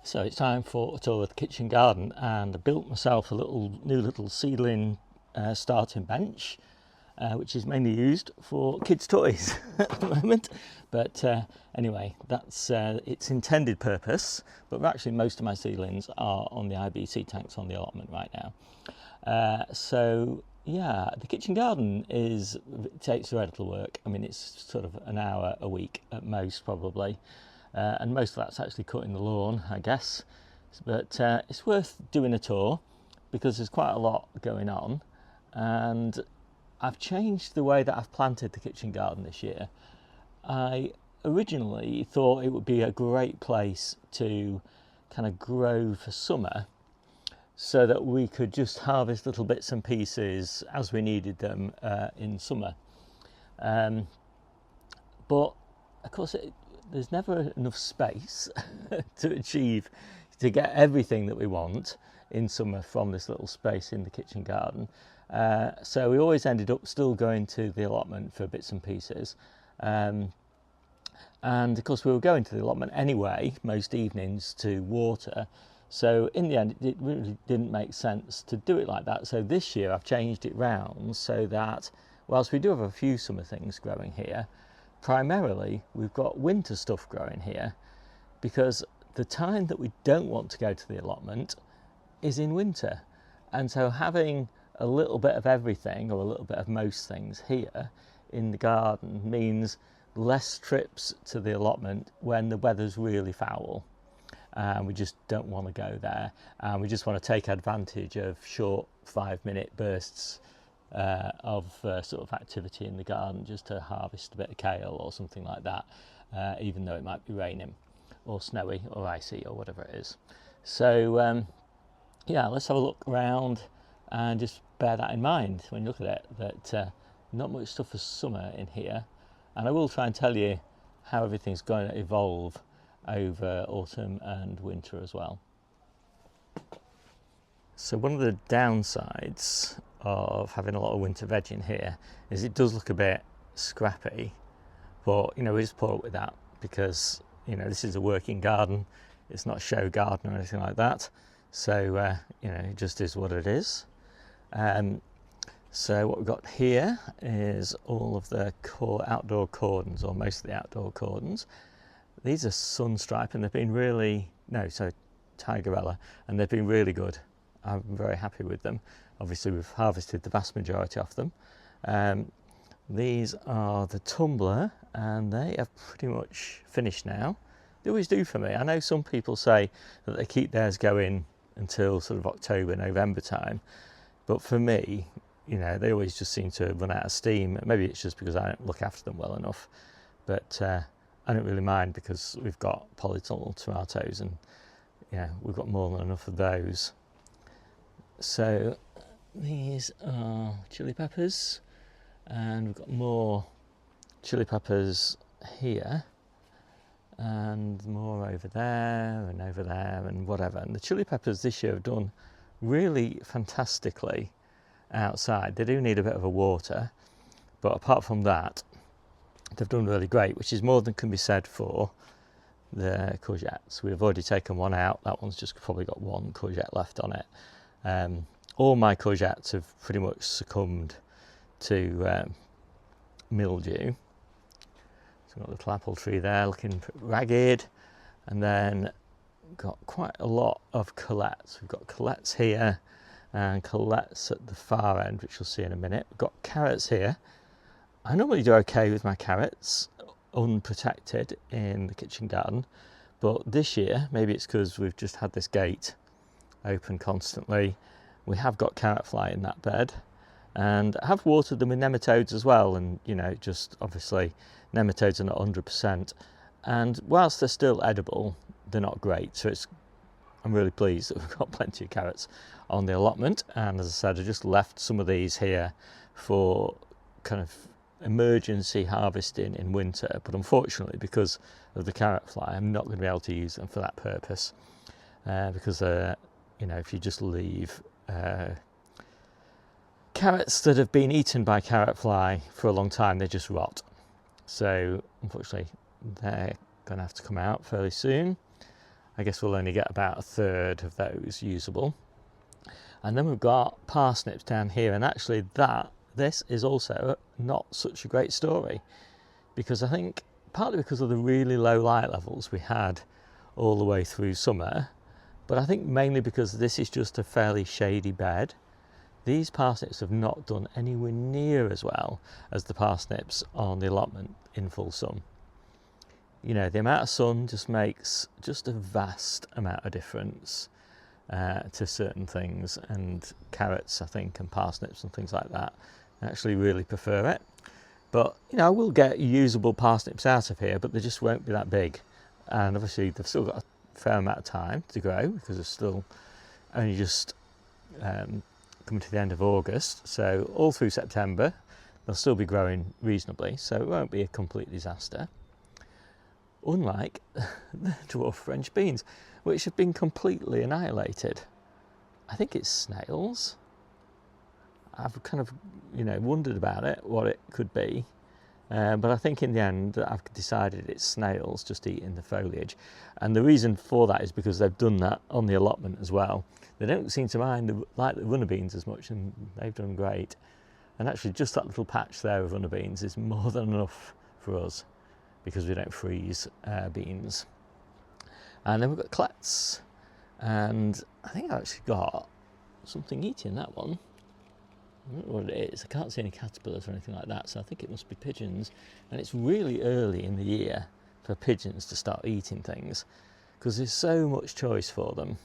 So it's time for a tour of the kitchen garden, and I built myself a new little seedling starting bench, which is mainly used for kids' toys at the moment. But anyway, that's its intended purpose. But actually most of my seedlings are on the IBC tanks on the allotment right now. So yeah, the kitchen garden takes very little work. I mean, it's sort of an hour a week at most, probably. And most of that's actually cutting the lawn, I guess. But it's worth doing a tour because there's quite a lot going on. And I've changed the way that I've planted the kitchen garden this year. I originally thought it would be a great place to kind of grow for summer, so that we could just harvest little bits and pieces as we needed them in summer. But of course, there's never enough space to get everything that we want in summer from this little space in the kitchen garden. So we always ended up still going to the allotment for bits and pieces. And of course we were going to the allotment anyway, most evenings, to water. So in the end, it really didn't make sense to do it like that. So this year I've changed it round so that whilst we do have a few summer things growing here, primarily we've got winter stuff growing here, because the time that we don't want to go to the allotment is in winter. And so having a little bit of everything, or a little bit of most things here in the garden, means less trips to the allotment when the weather's really foul. And we just don't want to go there, and we just want to take advantage of short 5-minute bursts of sort of activity in the garden, just to harvest a bit of kale or something like that, even though it might be raining or snowy or icy or whatever it is. So yeah, let's have a look around and just bear that in mind when you look at it, that not much stuff for summer in here. And I will try and tell you how everything's going to evolve over autumn and winter as well. So one of the downsides of having a lot of winter veg in here is it does look a bit scrappy, but you know, we just put up with that because, you know, this is a working garden, it's not a show garden or anything like that. So you know, it just is what it is. So what we've got here is all of the outdoor cordons, or most of the outdoor cordons. These are sunstripe, and they've been tigerella, and they've been really good. I'm very happy with them. Obviously we've harvested the vast majority of them. These are the tumbler, and they are pretty much finished now. They always do for me. I know some people say that they keep theirs going until sort of October, November time, but for me, you know, they always just seem to run out of steam. Maybe it's just because I don't look after them well enough, but I don't really mind because we've got polytunnel tomatoes, and yeah, we've got more than enough of those. So these are chili peppers, and we've got more chili peppers here, and more over there and whatever. And the chili peppers this year have done really fantastically outside. They do need a bit of a water, but apart from that, they've done really great, which is more than can be said for the courgettes. We've already taken one out. That one's just probably got one courgette left on it. All my courgettes have pretty much succumbed to mildew. So we've got a little apple tree there looking ragged, and then got quite a lot of colettes. We've got colettes here and colettes at the far end, which you'll see in a minute. We've got carrots here. I normally do okay with my carrots unprotected in the kitchen garden, but this year, maybe it's because we've just had this gate open constantly, we have got carrot fly in that bed, and I have watered them with nematodes as well. And you know, just obviously nematodes are not 100%, and whilst they're still edible, they're not great. So I'm really pleased that we've got plenty of carrots on the allotment. And as I said, I just left some of these here for kind of emergency harvesting in winter, but unfortunately because of the carrot fly, I'm not going to be able to use them for that purpose, because you know, if you just leave carrots that have been eaten by carrot fly for a long time, they just rot. So unfortunately they're going to have to come out fairly soon. I guess we'll only get about a third of those usable. And then we've got parsnips down here, and actually this is also not such a great story, because I think partly because of the really low light levels we had all the way through summer, but I think mainly because this is just a fairly shady bed. These parsnips have not done anywhere near as well as the parsnips on the allotment in full sun. You know, the amount of sun just makes just a vast amount of difference to certain things, and carrots, I think, and parsnips and things like that, I actually really prefer it. But, you know, I will get usable parsnips out of here, but they just won't be that big. And obviously they've still got a fair amount of time to grow, because they're still only just coming to the end of August. So all through September, they'll still be growing reasonably, so it won't be a complete disaster. Unlike the dwarf French beans, which have been completely annihilated. I think it's snails. I've kind of, you know, wondered about it, what it could be. But I think in the end I've decided it's snails just eating the foliage. And the reason for that is because they've done that on the allotment as well. They don't seem to like the runner beans as much, and they've done great. And actually just that little patch there of runner beans is more than enough for us, because we don't freeze beans. And then we've got clets, and I think I've actually got something eating that one. I don't know what it is. I can't see any caterpillars or anything like that, so I think it must be pigeons. And it's really early in the year for pigeons to start eating things, because there's so much choice for them.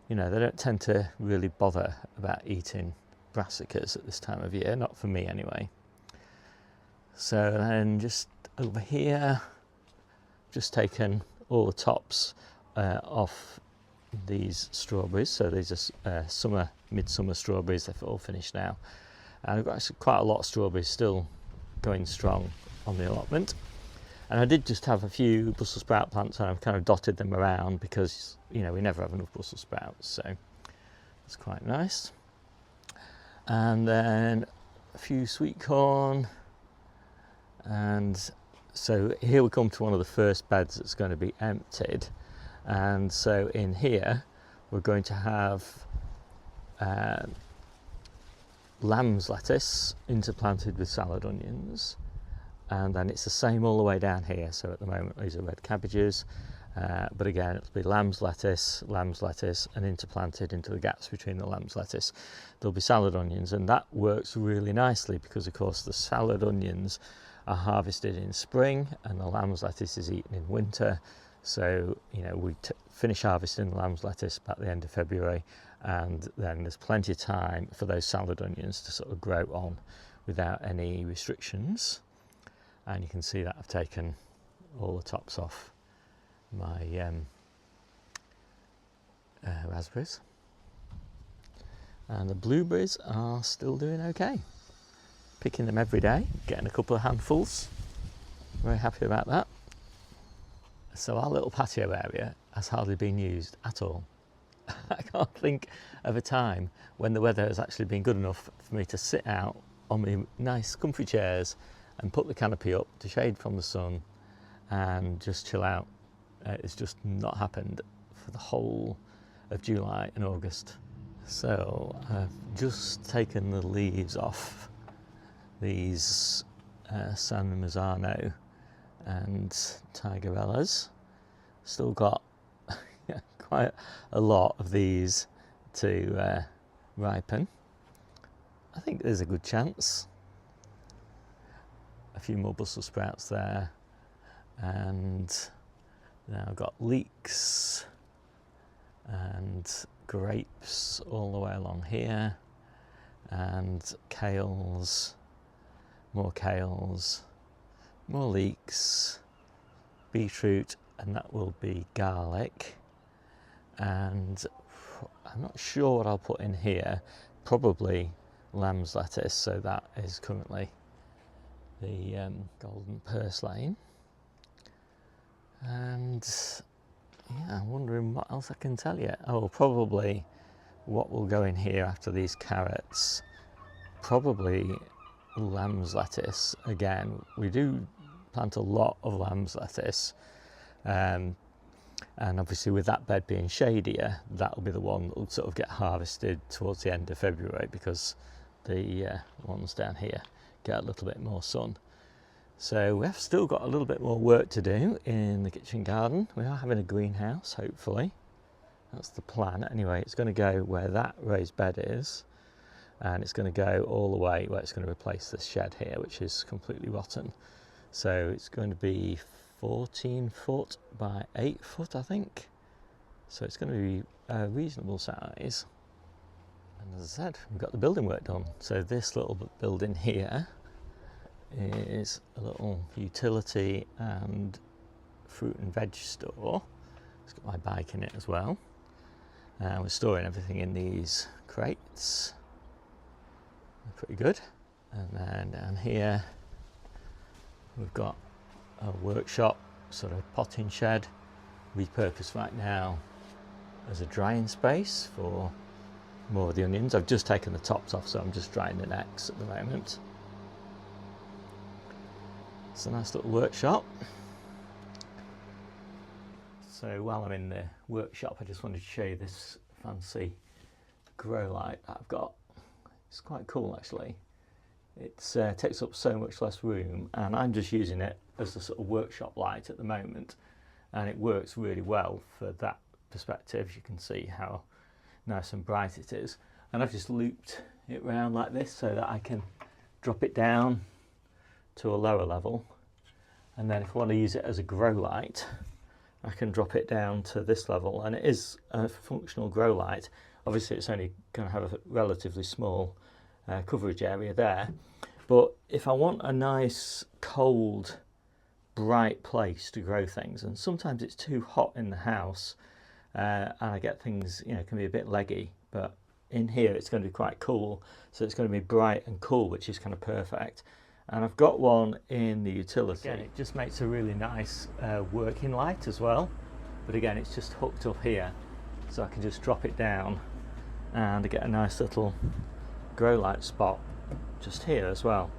You know, they don't tend to really bother about eating brassicas at this time of year, not for me anyway. So then just over here, just taken all the tops off these strawberries. So these are midsummer strawberries. They've all finished now, and I've got actually quite a lot of strawberries still going strong on the allotment. And I did just have a few Brussels sprout plants, and I've kind of dotted them around because, you know, we never have enough Brussels sprouts, so it's quite nice. And then a few sweet corn, and so here we come to one of the first beds that's going to be emptied. And so in here we're going to have lamb's lettuce interplanted with salad onions, and then it's the same all the way down here. So at the moment these are red cabbages, but again it'll be lamb's lettuce, and interplanted into the gaps between the lamb's lettuce there'll be salad onions. And that works really nicely because of course the salad onions are harvested in spring and the lamb's lettuce is eaten in winter. So, you know, we finish harvesting the lamb's lettuce about the end of February, and then there's plenty of time for those salad onions to sort of grow on without any restrictions. And you can see that I've taken all the tops off my raspberries. And the blueberries are still doing okay. Picking them every day, getting a couple of handfuls. Very happy about that. So our little patio area has hardly been used at all. I can't think of a time when the weather has actually been good enough for me to sit out on my nice comfy chairs and put the canopy up to shade from the sun and just chill out. It's just not happened for the whole of July and August. So I've just taken the leaves off these San Marzano and tigerellas. Still got quite a lot of these to ripen. I think there's a good chance. A few more Brussels sprouts there, and now I've got leeks and grapes all the way along here, and kales, more leeks, beetroot, and that will be garlic. And I'm not sure what I'll put in here, probably lamb's lettuce, so that is currently the golden purslane. And yeah, I'm wondering what else I can tell you. Oh, probably what will go in here after these carrots, probably lamb's lettuce again. We do plant a lot of lamb's lettuce, And obviously with that bed being shadier, that'll be the one that will sort of get harvested towards the end of February, because the ones down here get a little bit more sun. So we have still got a little bit more work to do in the kitchen garden. We are having a greenhouse, hopefully. That's the plan. Anyway, it's going to go where that raised bed is, and it's going to go all the way where it's going to replace this shed here, which is completely rotten. So it's going to be 14 foot by 8 foot, I think. So it's going to be a reasonable size. And as I said, we've got the building work done. So this little building here is a little utility and fruit and veg store. It's got my bike in it as well. We're storing everything in these crates. They're pretty good. And then down here we've got a workshop, sort of potting shed, repurposed right now as a drying space for more of the onions. I've just taken the tops off, so I'm just drying the necks at the moment. It's a nice little workshop. So while I'm in the workshop, I just wanted to show you this fancy grow light that I've got. It's quite cool actually. It takes up so much less room, and I'm just using it as a sort of workshop light at the moment, and it works really well for that perspective. You can see how nice and bright it is, and I've just looped it round like this so that I can drop it down to a lower level, and then if I want to use it as a grow light, I can drop it down to this level, and it is a functional grow light. Obviously it's only going to have a relatively small coverage area there, but if I want a nice cold bright place to grow things, and sometimes it's too hot in the house and I get things, you know, can be a bit leggy, but in here it's going to be quite cool, so it's going to be bright and cool, which is kind of perfect. And I've got one in the utility. Again, it just makes a really nice working light as well, but again it's just hooked up here, so I can just drop it down and I get a nice little grow light spot just here as well.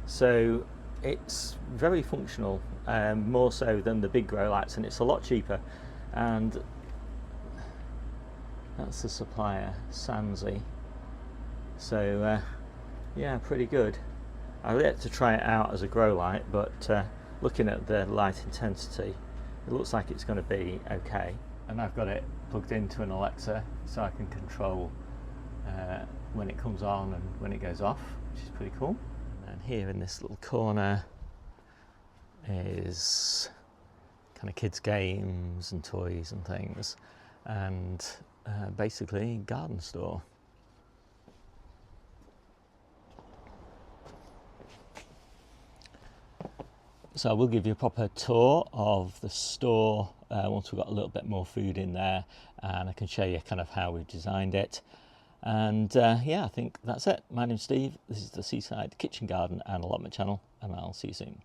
So it's very functional, more so than the big grow lights, and it's a lot cheaper. And that's the supplier, Sansi. So yeah, pretty good. I've yet to try it out as a grow light, but looking at the light intensity, it looks like it's going to be okay. And I've got it plugged into an Alexa, so I can control when it comes on and when it goes off, which is pretty cool. And here in this little corner is kind of kids' games and toys and things, and basically garden store. So I will give you a proper tour of the store once we've got a little bit more food in there, and I can show you kind of how we've designed it. And yeah, I think that's it. My name's Steve. This is the Seaside Kitchen Garden and Allotment channel, and I'll see you soon.